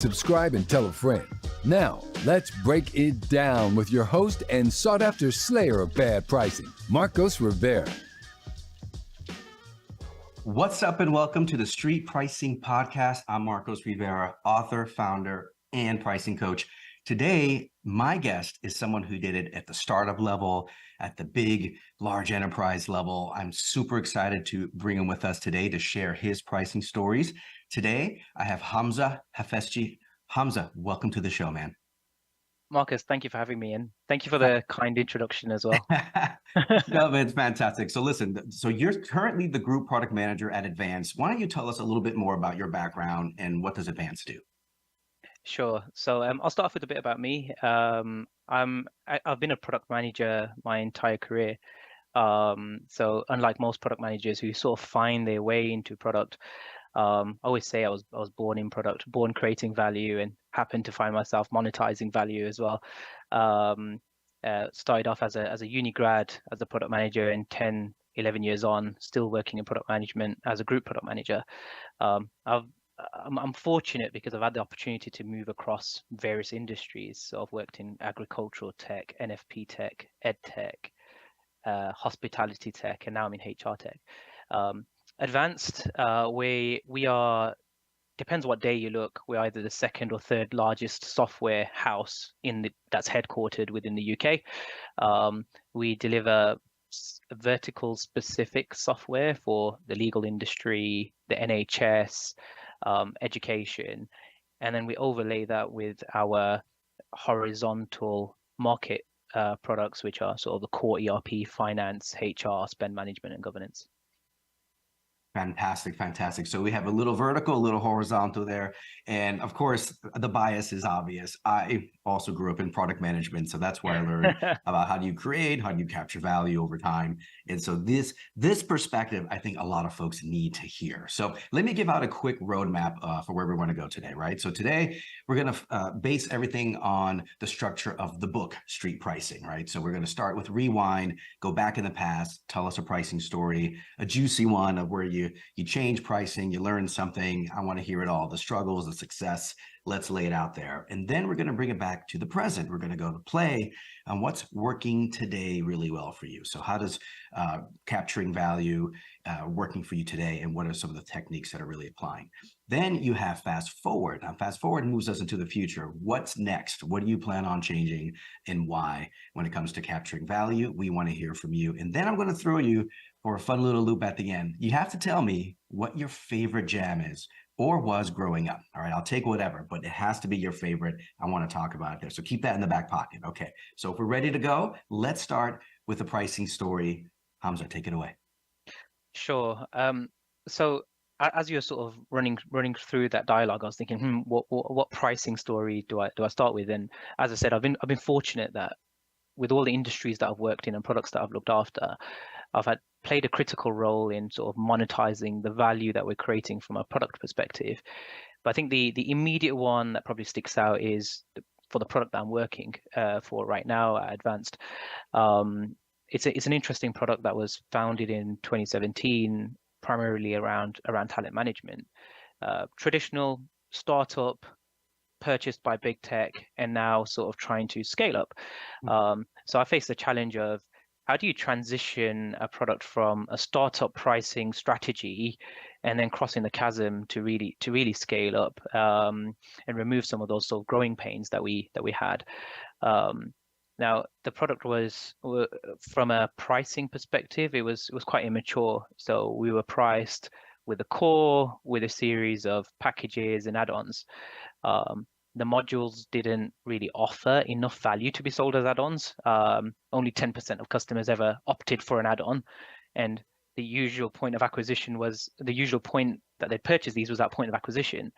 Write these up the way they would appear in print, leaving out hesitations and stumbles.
subscribe, and tell a friend. Now, let's break it down with your host and sought-after slayer of bad pricing, Marcos Rivera. What's up and welcome to the Street Pricing Podcast. I'm Marcos Rivera, author, founder, and pricing coach. Today, my guest is someone who did it at the startup level, at the big, large enterprise level. I'm super excited to bring him with us today to share his pricing stories. Today, I have Hamzah Hafesji. Hamzah, welcome to the show, man. Marcus, thank you for having me, and thank you for the kind introduction as well. No, man, it's fantastic. So listen, so you're currently the group product manager at Advance. Why don't you tell us a little bit more about your background and what does Advance do? Sure. So I'll start off with a bit about me. I've been a product manager my entire career. So unlike most product managers who sort of find their way into product, I always say I was born in product, born creating value, and happened to find myself monetizing value as well. Started off as a uni grad as a product manager, and 10, 11 years on, still working in product management as a group product manager. I'm fortunate because I've had the opportunity to move across various industries. So I've worked in agricultural tech, NFP tech, ed tech, hospitality tech, and now I'm in HR tech. Advanced, we are, depends what day you look, we're either the second or third largest software house that's headquartered within the UK. We deliver vertical specific software for the legal industry, the NHS, education, and then we overlay that with our horizontal market products, which are sort of the core ERP, finance, HR, spend management, and governance. Fantastic. So we have a little vertical, a little horizontal there. And of course, the bias is obvious. I also grew up in product management. So that's where I learned about how do you create, how do you capture value over time. And so this perspective, I think a lot of folks need to hear. So let me give out a quick roadmap for where we want to go today, right? So today we're going to base everything on the structure of the book, Street Pricing, right? So we're going to start with rewind, go back in the past, tell us a pricing story, a juicy one of where you change pricing, you learn something. I want to hear it all, the struggles, the success. Let's lay it out there. And then we're going to bring it back to the present. We're going to go to play on what's working today really well for you. So how does capturing value working for you today, and what are some of the techniques that are really applying? Then you have fast forward. Now, fast forward moves us into the future. What's next? What do you plan on changing and why? When it comes to capturing value, we want to hear from you. And then I'm going to throw you for a fun little loop at the end. You have to tell me what your favorite jam is or was growing up. All right, I'll take whatever, but it has to be your favorite. I want to talk about it there. So keep that in the back pocket. Okay, so if we're ready to go, let's start with the pricing story. Hamzah, take it away. Sure. So as you're sort of running through that dialogue, I was thinking, what pricing story do I start with? And as I said, I've been fortunate that with all the industries that I've worked in and products that I've looked after, I've played a critical role in sort of monetizing the value that we're creating from a product perspective. But I think the immediate one that probably sticks out is for the product that I'm working for right now at Advanced. It's an interesting product that was founded in 2017, primarily around talent management. Traditional startup, purchased by big tech, and now sort of trying to scale up. So I face the challenge of how do you transition a product from a startup pricing strategy and then crossing the chasm to really scale up and remove some of those sort of growing pains that we had. Now the product was, from a pricing perspective, it was quite immature. So we were priced with a core, with a series of packages and add-ons. The modules didn't really offer enough value to be sold as add-ons. Only 10% of customers ever opted for an add-on, and the usual point of acquisition was the usual point that they purchased these was that point of acquisition.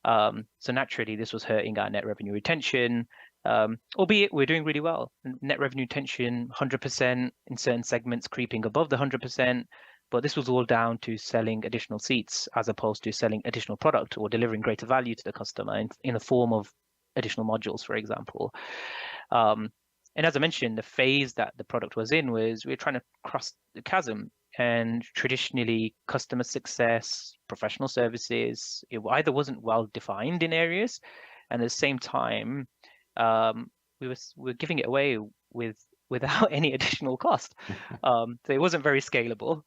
So naturally, this was hurting our net revenue retention. Albeit we're doing really well. Net revenue retention 100%, in certain segments creeping above the 100%. But this was all down to selling additional seats as opposed to selling additional product or delivering greater value to the customer in the form of additional modules, for example. And as I mentioned, the phase that the product was in was we were trying to cross the chasm. and traditionally customer success, professional services, it either wasn't well defined in areas, and at the same time, we were giving it away without any additional cost. So it wasn't very scalable.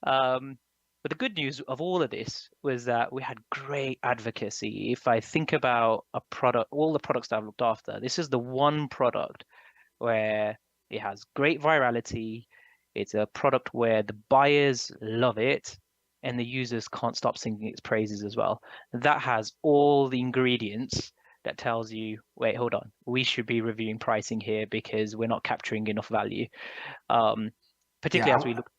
But the good news of all of this was that we had great advocacy. If I think about a product, all the products that I've looked after, this is the one product where it has great virality. It's a product where the buyers love it and the users can't stop singing its praises as well. That has all the ingredients that tells you, wait, hold on, we should be reviewing pricing here because we're not capturing enough value. Particularly as we look.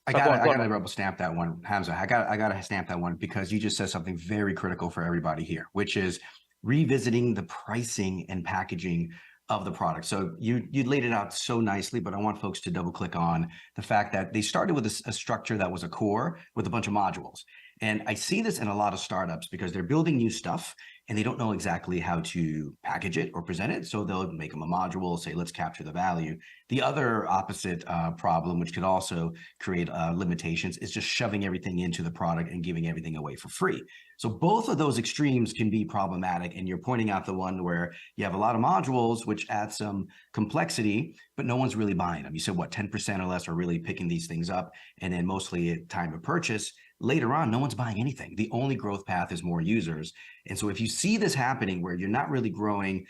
I gotta rubber stamp that one, Hamzah. I gotta stamp that one because you just said something very critical for everybody here, which is revisiting the pricing and packaging of the product. So you laid it out so nicely, but I want folks to double click on the fact that they started with a structure that was a core with a bunch of modules. And I see this in a lot of startups because they're building new stuff and they don't know exactly how to package it or present it. So they'll make them a module, say, let's capture the value. The other opposite problem, which could also create limitations, is just shoving everything into the product and giving everything away for free. So both of those extremes can be problematic. And you're pointing out the one where you have a lot of modules, which add some complexity, but no one's really buying them. You said, what, 10% or less are really picking these things up, and then mostly at time of purchase. Later on, no one's buying anything. The only growth path is more users. And so if you see this happening where you're not really growing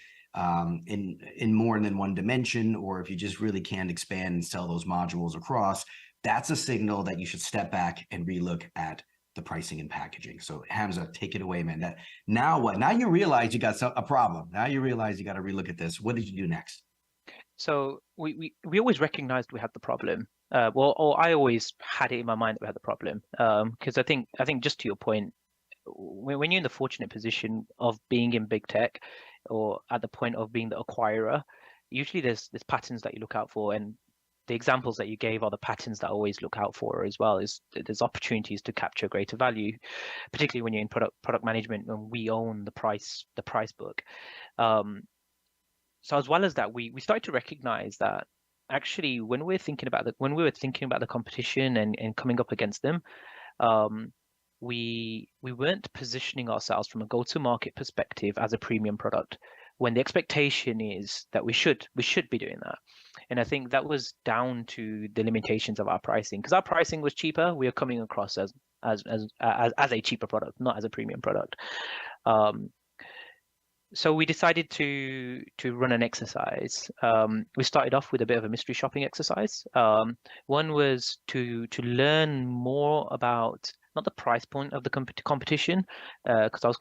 in more than one dimension, or if you just really can't expand and sell those modules across, that's a signal that you should step back and relook at the pricing and packaging. So Hamzah, take it away, man. Now what? Now you realize you got a problem. Now you realize you got to relook at this. What did you do next? So we always recognized we had the problem. Or I always had it in my mind that we had the problem. Because I think just to your point, when you're in the fortunate position of being in big tech or at the point of being the acquirer, usually there's patterns that you look out for, and the examples that you gave are the patterns that I always look out for as well. Is there's opportunities to capture greater value, particularly when you're in product management and we own the price book. So as well as that, we started to recognize that actually when we were thinking about the competition and coming up against them, we weren't positioning ourselves from a go-to-market perspective as a premium product, when the expectation is that we should be doing that. And I think that was down to the limitations of our pricing, because our pricing was cheaper. We are coming across as a cheaper product, not as a premium product. So we decided to run an exercise. We started off with a bit of a mystery shopping exercise. One was to learn more about not the price point of the competition, because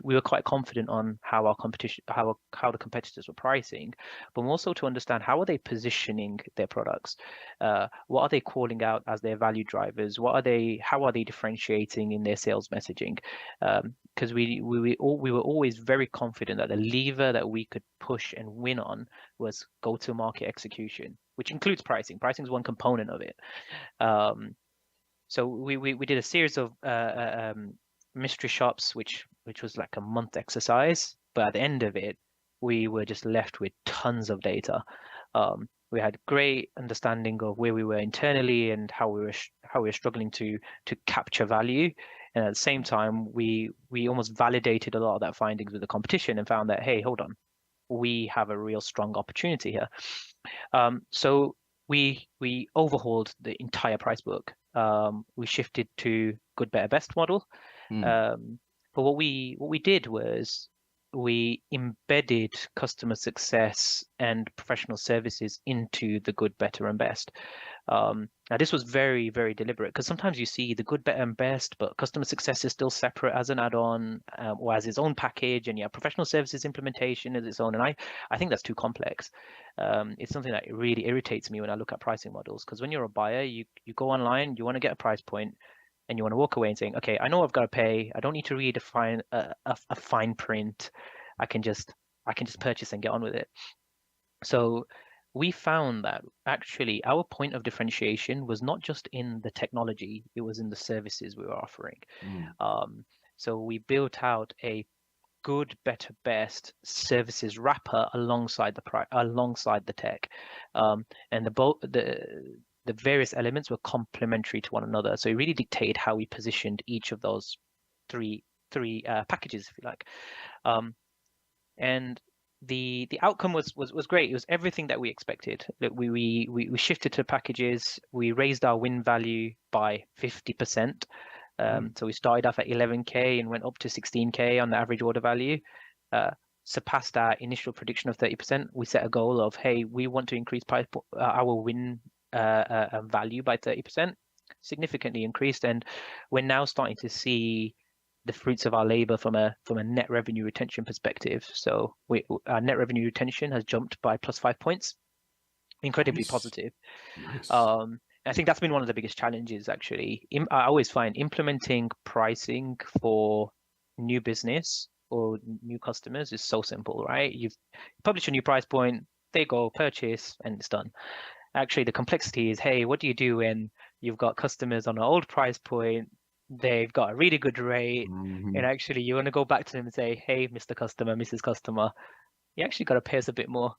we were quite confident on how the competitors were pricing, but more so to understand how are they positioning their products, what are they calling out as their value drivers, how are they differentiating in their sales messaging, because we were always very confident that the lever that we could push and win on was go-to-market execution, which includes pricing. Pricing is one component of it. So we did a series of mystery shops, which was like a month exercise. But at the end of it, we were just left with tons of data. We had great understanding of where we were internally and how we were struggling to capture value. And at the same time, we almost validated a lot of that findings with the competition and found that, hey, hold on, we have a real strong opportunity here. So we overhauled the entire price book. We shifted to good, better, best model. But what we did was we embedded customer success and professional services into the good, better, and best. Now this was very, very deliberate, because sometimes you see the good, better, and best, but customer success is still separate as an add-on or as its own package, and professional services implementation is its own. And I think that's too complex. It's something that really irritates me when I look at pricing models, because when you're a buyer, you go online, you want to get a price point, and you want to walk away and saying, okay, I know I've got to pay. I don't need to read a fine print. I can just purchase and get on with it. So we found that actually our point of differentiation was not just in the technology, it was in the services we were offering. So we built out a good, better, best services wrapper alongside the tech, and the the various elements were complementary to one another. So it really dictated how we positioned each of those three packages, if you like. And the outcome was great. It was everything that we expected. That we shifted to packages. We raised our win value by 50%. So we started off at 11K and went up to 16K on the average order value. Surpassed our initial prediction of 30%. We set a goal of, hey, we want to increase our win value by 30%, significantly increased, and we're now starting to see the fruits of our labor from a net revenue retention perspective. So our net revenue retention has jumped by +5 points, incredibly positive. Nice. I think that's been one of the biggest challenges, actually. I always find implementing pricing for new business or new customers is so simple, right? You've published a new price point, they go purchase, and it's done. Actually, the complexity is, hey, what do you do when you've got customers on an old price point, they've got a really good rate, and actually you want to go back to them and say, hey, Mr. Customer, Mrs. Customer, you actually got to pay us a bit more.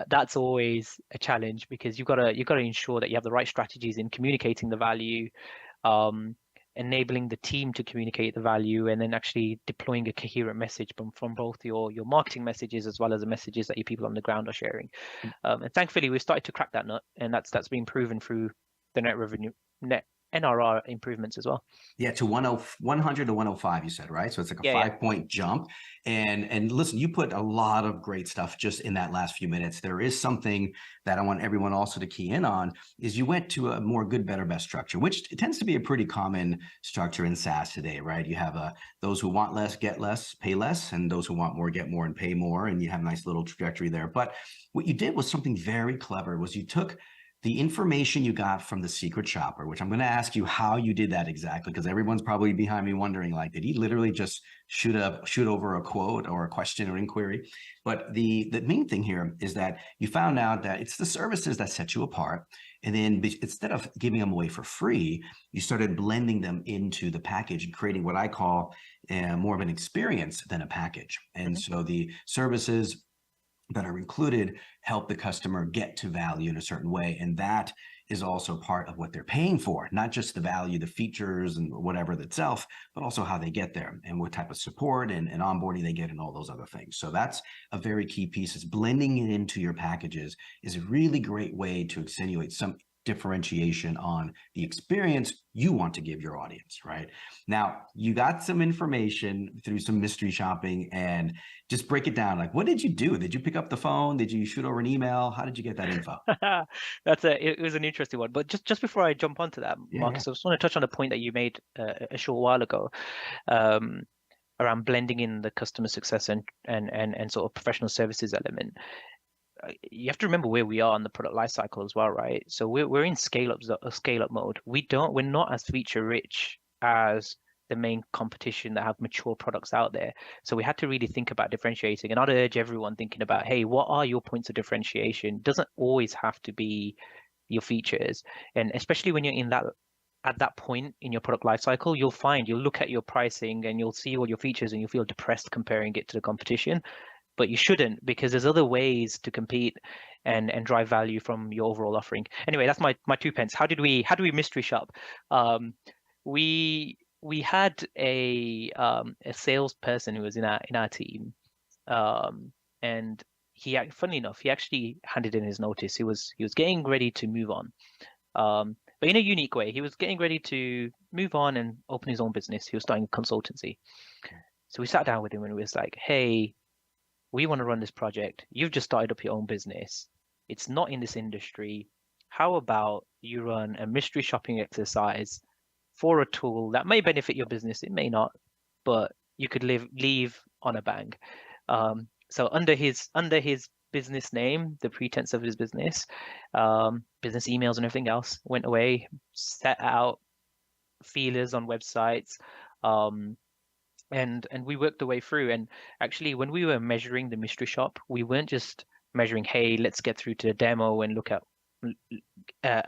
That's always a challenge, because you've got to ensure that you have the right strategies in communicating the value, enabling the team to communicate the value, and then actually deploying a coherent message from both your marketing messages as well as the messages that your people on the ground are sharing. And thankfully, we've started to crack that nut, and that's been proven through the net NRR improvements as well. Yeah, to 100 to 105, you said, right? So it's like a 5-point jump. And listen, you put a lot of great stuff just in that last few minutes. There is something that I want everyone also to key in on, is you went to a more good, better, best structure, which tends to be a pretty common structure in SaaS today, right? You have those who want less, get less, pay less, and those who want more, get more and pay more. And you have a nice little trajectory there. But what you did was something very clever, was you took the information you got from the secret shopper, which I'm going to ask you how you did that exactly, because everyone's probably behind me wondering, like, did he literally just shoot over a quote or a question or inquiry? But the main thing here is that you found out that it's the services that set you apart. And then instead of giving them away for free, you started blending them into the package and creating what I call more of an experience than a package. And so the services that are included help the customer get to value in a certain way. And that is also part of what they're paying for, not just the value, the features and whatever itself, but also how they get there and what type of support and onboarding they get and all those other things. So that's a very key piece, is blending it into your packages is a really great way to accentuate some differentiation on the experience you want to give your audience, right? Now, you got some information through some mystery shopping, and just break it down. Like, what did you do? Did you pick up the phone? Did you shoot over an email? How did you get that info? It was an interesting one. But just before I jump onto that, Marcus, I just want to touch on a point that you made a short while ago, around blending in the customer success and sort of professional services element. You have to remember where we are in the product lifecycle as well, right? So we're in scale up mode. We're not as feature rich as the main competition that have mature products out there. So we had to really think about differentiating. And I'd urge everyone thinking about, hey, what are your points of differentiation? Doesn't always have to be your features. And especially when you're at that point in your product lifecycle, you'll look at your pricing and you'll see all your features and you'll feel depressed comparing it to the competition. But you shouldn't, because there's other ways to compete and drive value from your overall offering. Anyway, that's my 2 pence. How do we mystery shop? We had a salesperson who was in our team, and funnily enough, he actually handed in his notice. He was getting ready to move on, but in a unique way. He was getting ready to move on and open his own business. He was starting a consultancy. So we sat down with him and we was like, hey, we want to run this project. You've just started up your own business. It's not in this industry. How about you run a mystery shopping exercise for a tool that may benefit your business? It may not, but you could leave on a bang. So under his business name, the pretense of his business emails and everything else, went away, set out feelers on websites, and we worked the way through. And actually, when we were measuring the mystery shop, we weren't just measuring, hey, let's get through to the demo and look at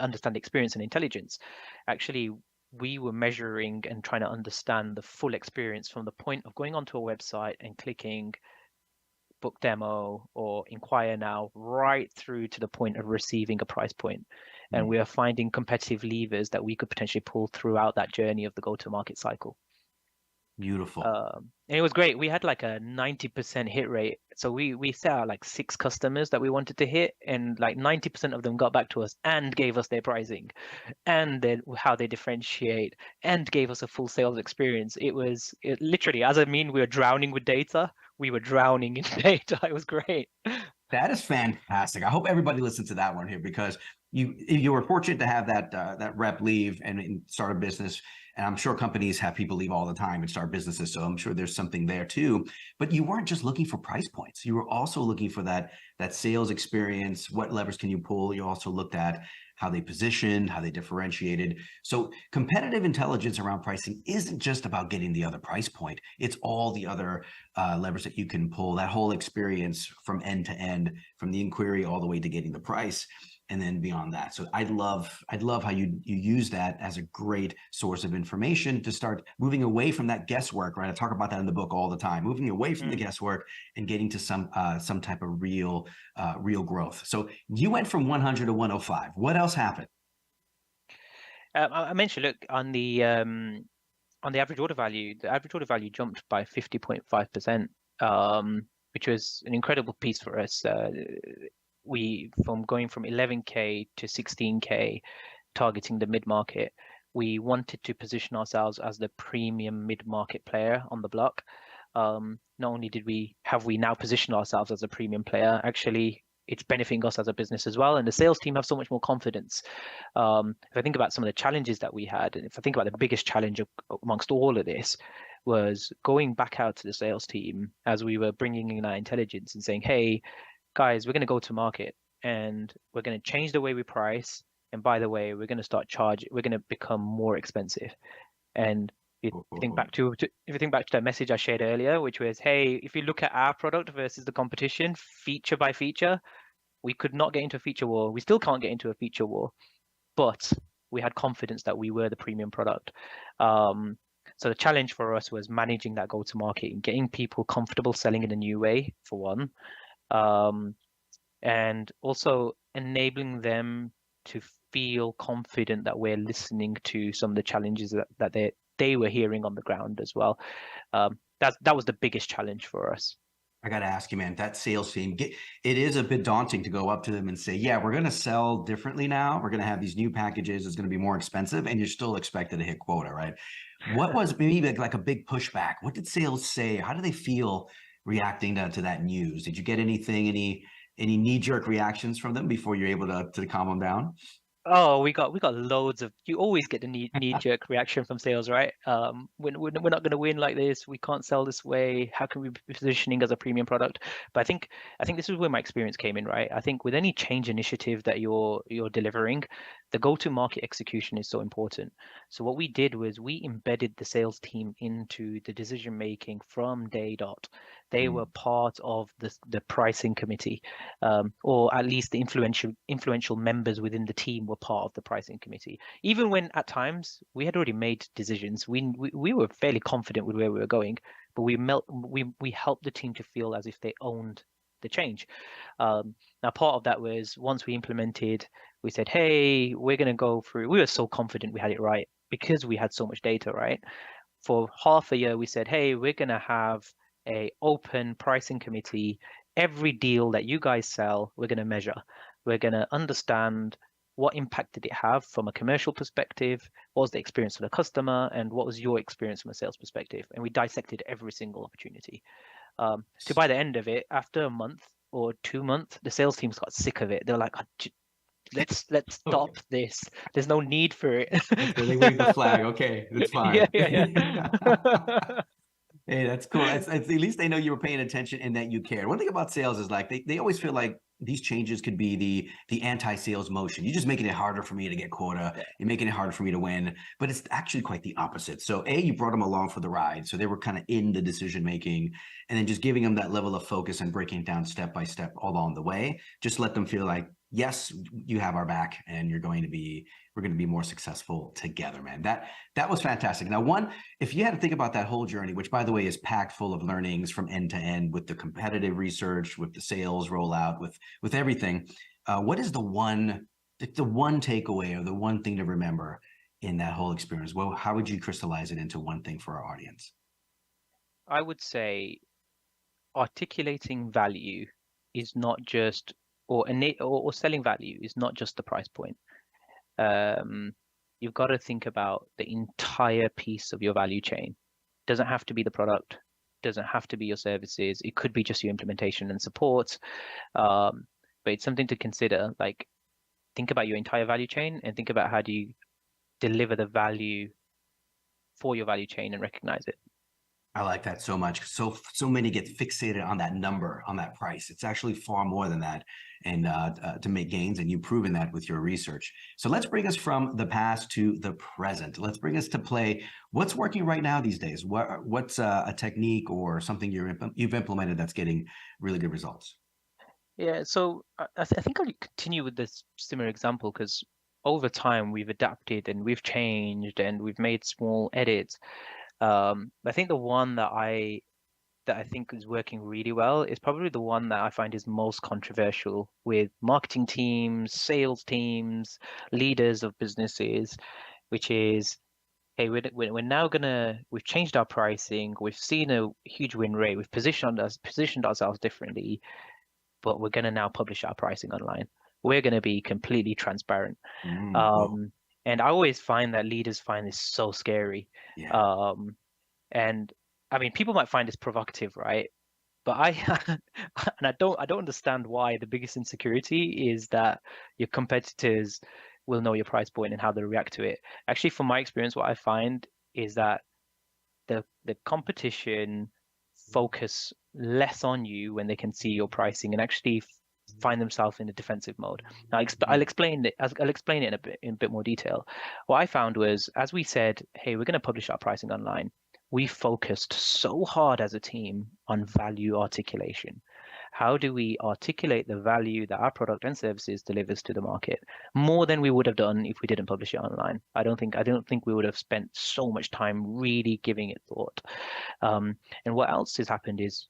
understand experience and intelligence. Actually, we were measuring and trying to understand the full experience from the point of going onto a website and clicking book demo or inquire now, right through to the point of receiving a price point. and we are finding competitive levers that we could potentially pull throughout that journey of the go-to-market cycle. Beautiful. And it was great. We had like a 90% hit rate. So we set out like 6 customers that we wanted to hit, and like 90% of them got back to us and gave us their pricing and then how they differentiate and gave us a full sales experience. It literally, as I mean, we were drowning with data. We were drowning in data. It was great. That is fantastic. I hope everybody listens to that one here, because you were fortunate to have that rep leave and start a business. And I'm sure companies have people leave all the time and start businesses. So I'm sure there's something there too. But you weren't just looking for price points. You were also looking for that sales experience. What levers can you pull? You also looked at how they positioned, how they differentiated. So competitive intelligence around pricing isn't just about getting the other price point. It's all the other levers that you can pull, that whole experience from end to end, from the inquiry all the way to getting the price, and then beyond that. So I'd love how you use that as a great source of information to start moving away from that guesswork, right? I talk about that in the book all the time, moving away from the guesswork and getting to some type of real growth. So you went from 100 to 105. What else happened? I mentioned, look, on the average order value, the average order value jumped by 50.5%, which was an incredible piece for us. From going from 11K to 16K, targeting the mid-market, we wanted to position ourselves as the premium mid-market player on the block. Not only have we now positioned ourselves as a premium player, actually it's benefiting us as a business as well, and the sales team have so much more confidence. If I think about some of the challenges that we had, and if I think about the biggest challenge amongst all of this, was going back out to the sales team as we were bringing in our intelligence and saying, hey guys, we're going to go to market and we're going to change the way we price. And by the way, we're going to we're going to become more expensive. And if you think back to that message I shared earlier, which was, hey, if you look at our product versus the competition, feature by feature, we could not get into a feature war. We still can't get into a feature war, but we had confidence that we were the premium product. So the challenge for us was managing that go-to-market and getting people comfortable selling in a new way, for one. And also enabling them to feel confident that we're listening to some of the challenges that they were hearing on the ground as well. That was the biggest challenge for us. I got to ask you, man, that sales team, it is a bit daunting to go up to them and say, yeah, we're going to sell differently now. We're going to have these new packages. It's going to be more expensive, and you're still expected to hit quota, right? What was maybe like a big pushback? What did sales say? How do they feel reacting to that news? Did you get any knee-jerk reactions from them before you're able to calm them down? Oh, we got loads of. You always get the knee-jerk reaction from sales, right? We're not going to win like this. We can't sell this way. How can we be positioning as a premium product? But I think this is where my experience came in, right? I think with any change initiative that you're delivering, the go-to-market execution is so important. So what we did was we embedded the sales team into the decision making from day dot. They were part of the pricing committee, or at least the influential members within the team were part of the pricing committee. Even when at times we had already made decisions, we were fairly confident with where we were going, but we helped the team to feel as if they owned the change. Now, part of that was once we implemented, we said, hey, we're going to go through. We were so confident we had it right because we had so much data, right? For half a year, we said, hey, we're going to have a open pricing committee. Every deal that you guys sell, we're going to measure. We're going to understand what impact did it have from a commercial perspective, what was the experience for the customer, and what was your experience from a sales perspective. And we dissected every single opportunity. So by the end of it, after a month or 2 months, the sales teams got sick of it. They're like, let's stop this. There's no need for it. They waved the flag. Okay, that's fine. Yeah. Hey, that's cool. At least they know you were paying attention and that you cared. One thing about sales is like they always feel like these changes could be the anti-sales motion. You're just making it harder for me to get quota. You're making it harder for me to win. But it's actually quite the opposite. So you brought them along for the ride. So they were kind of in the decision making, and then just giving them that level of focus and breaking it down step by step along the way. Just let them feel like, yes, you have our back, and we're going to be more successful together, man. That was fantastic. Now, if you had to think about that whole journey, which by the way is packed full of learnings from end to end, with the competitive research, with the sales rollout, with everything, what is the one the one takeaway or the one thing to remember in that whole experience? Well, how would you crystallize it into one thing for our audience? I would say articulating value is not just, or selling value is not just the price point. You've got to think about the entire piece of your value chain. Doesn't have to be the product, doesn't have to be your services. It could be just your implementation and support. But it's something to consider. Like, think about your entire value chain and think about how do you deliver the value for your value chain and recognize it. I like that so much. So many get fixated on that number, on that price. It's actually far more than that, and to make gains, and you've proven that with your research. So let's bring us from the past to the present. Let's bring us to play. What's working right now these days? What's a technique or something you've implemented that's getting really good results? Yeah, so I think I'll continue with this similar example because over time we've adapted and we've changed and we've made small edits. I think the one that I think is working really well is probably the one that I find is most controversial with marketing teams, sales teams, leaders of businesses, which is, hey, we're now we've changed our pricing, we've seen a huge win rate, we've positioned ourselves differently, but we're gonna now publish our pricing online. We're gonna be completely transparent. And I always find that leaders find this so scary. Yeah. And I mean, people might find this provocative, right? But and I don't understand why the biggest insecurity is that your competitors will know your price point and how they react to it. Actually, from my experience, what I find is that the competition focus less on you when they can see your pricing and actually find themselves in a defensive mode. Now, I'll explain it. I'll explain it in a bit more detail. What I found was, as we said, hey, we're going to publish our pricing online. We focused so hard as a team on value articulation. How do we articulate the value that our product and services delivers to the market more than we would have done if we didn't publish it online? I don't think we would have spent so much time really giving it thought. And what else has happened is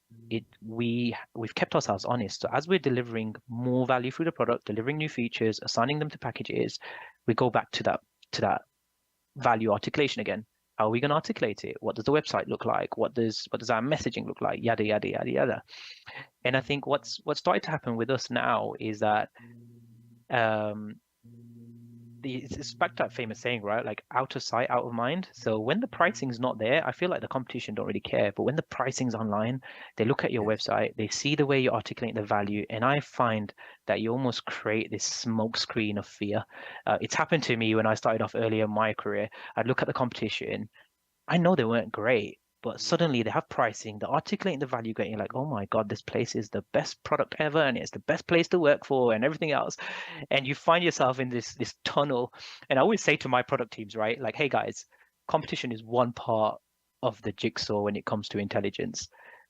we've kept ourselves honest. So as we're delivering more value through the product, delivering new features, assigning them to packages, we go back to that value articulation again. How are we going to articulate it? What does the website look like? What does our messaging look like? Yada yada yada yada. And I think what's started to happen with us now is that it's back to that famous saying, right? Like, out of sight, out of mind. So when the pricing's not there, I feel like the competition don't really care. But when the pricing's online, they look at your website, they see the way you articulate the value, and I find that you almost create this smoke screen of fear. It's happened to me when I started off earlier in my career. I'd look at the competition. I know they weren't great, but suddenly they have pricing, they're articulating the value, getting like, oh my God, this place is the best product ever, and it's the best place to work for, and everything else. And you find yourself in this tunnel. And I always say to my product teams, right, like, hey guys, competition is one part of the jigsaw when it comes to intelligence,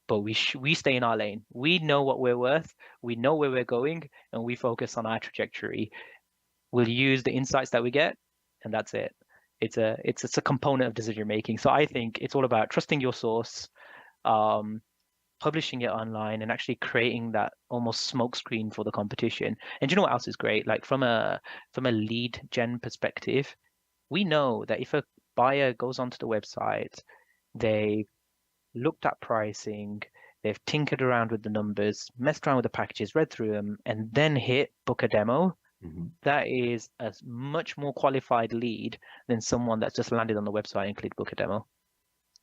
but we stay in our lane. We know what we're worth, we know where we're going, and we focus on our trajectory. We'll use the insights that we get, and that's it. It's a component of decision making. So I think it's all about trusting your source, publishing it online, and actually creating that almost smoke screen for the competition. And do you know what else is great? Like, from a lead gen perspective, we know that if a buyer goes onto the website, they looked at pricing, they've tinkered around with the numbers, messed around with the packages, read through them, and then hit book a demo. That is a much more qualified lead than someone that's just landed on the website and clicked book a demo.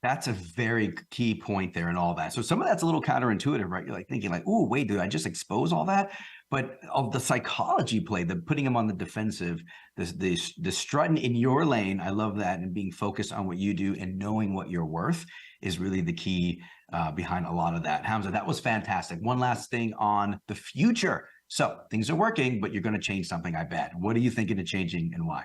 That's a very key point there and all that. So some of that's a little counterintuitive, right? You're like thinking like, oh, wait, did I just expose all that? But of the psychology play, the putting them on the defensive, the strutting in your lane, I love that. And being focused on what you do and knowing what you're worth is really the key behind a lot of that. Hamzah, that was fantastic. One last thing on the future. So things are working, but you're going to change something, I bet. What are you thinking of changing and why?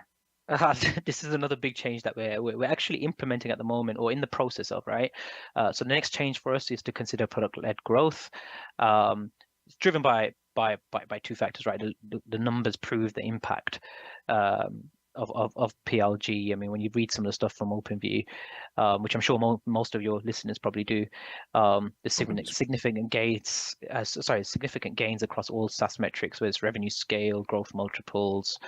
This is another big change that we're actually implementing at the moment, or in the process of, right? So the next change for us is to consider product-led growth. It's driven by two factors, right? The numbers prove the impact. of PLG. I mean, when you read some of the stuff from OpenView, which I'm sure most of your listeners probably do, the significant gains across all SaaS metrics, whether it's revenue scale, growth multiples,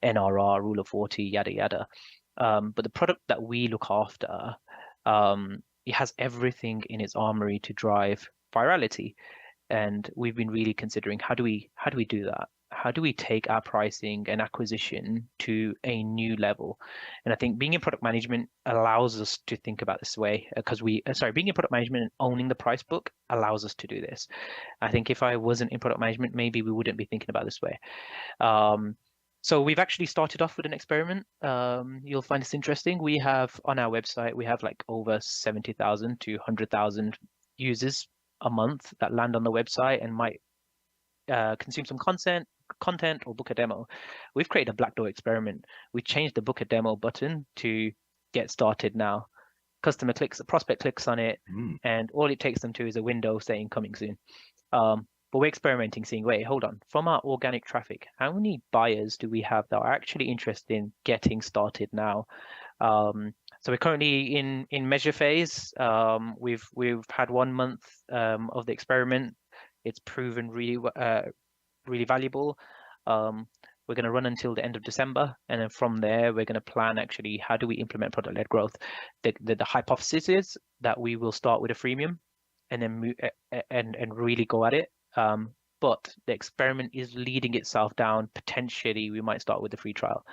NRR, Rule of 40, yada yada. But the product that we look after, it has everything in its armory to drive virality, and we've been really considering how do we do that? How do we take our pricing and acquisition to a new level? And I think being in product management allows us to think about this way, because being in product management and owning the price book allows us to do this. I think if I wasn't in product management, maybe we wouldn't be thinking about this way. So we've actually started off with an experiment. You'll find this interesting. We have on our website, we have like over 70,000 to 100,000 users a month that land on the website and might consume some content or book a demo. We've created a black door experiment. We changed the book a demo button to get started now. Prospect clicks on it, and all it takes them to is a window saying coming soon. But we're experimenting, seeing, wait, hold on, from our organic traffic, how many buyers do we have that are actually interested in getting started now? So we're currently in measure phase. We've had 1 month of the experiment. It's proven really valuable. We're going to run until the end of December, and then from there we're going to plan actually how do we implement product-led growth. The hypothesis is that we will start with a freemium and then and really go at it. But the experiment is leading itself down. Potentially we might start with the free trial.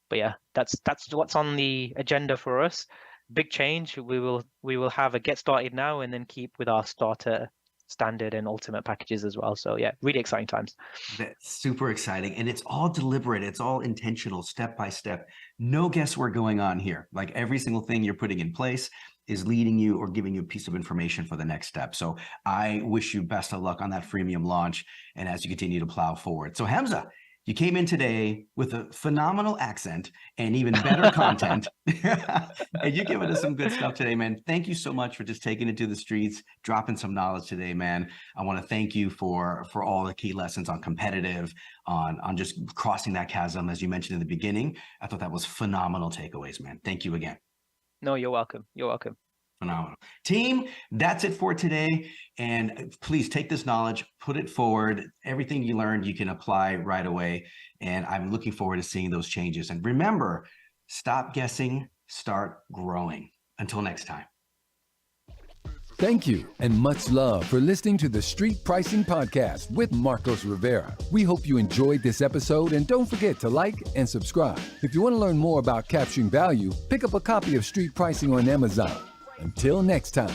But yeah, that's what's on the agenda for us. Big change. We will have a get started now and then keep with our starter, standard, and ultimate packages as well. So yeah, really exciting times. That's super exciting, and it's all deliberate. It's all intentional, step by step. No guesswork going on here. Like every single thing you're putting in place is leading you or giving you a piece of information for the next step. So I wish you best of luck on that freemium launch and as you continue to plow forward. So Hamzah, you came in today with a phenomenal accent and even better content. And you're giving us some good stuff today, man. Thank you so much for just taking it to the streets, dropping some knowledge today, man. I want to thank you for all the key lessons on competitive, on just crossing that chasm, as you mentioned in the beginning. I thought that was phenomenal takeaways, man. Thank you again. No, you're welcome. You're welcome. Phenomenal. Team, that's it for today. And please take this knowledge, put it forward. Everything you learned, you can apply right away. And I'm looking forward to seeing those changes. And remember, stop guessing, start growing. Until next time. Thank you and much love for listening to the Street Pricing Podcast with Marcos Rivera. We hope you enjoyed this episode, and don't forget to like and subscribe. If you want to learn more about capturing value, pick up a copy of Street Pricing on Amazon. Until next time.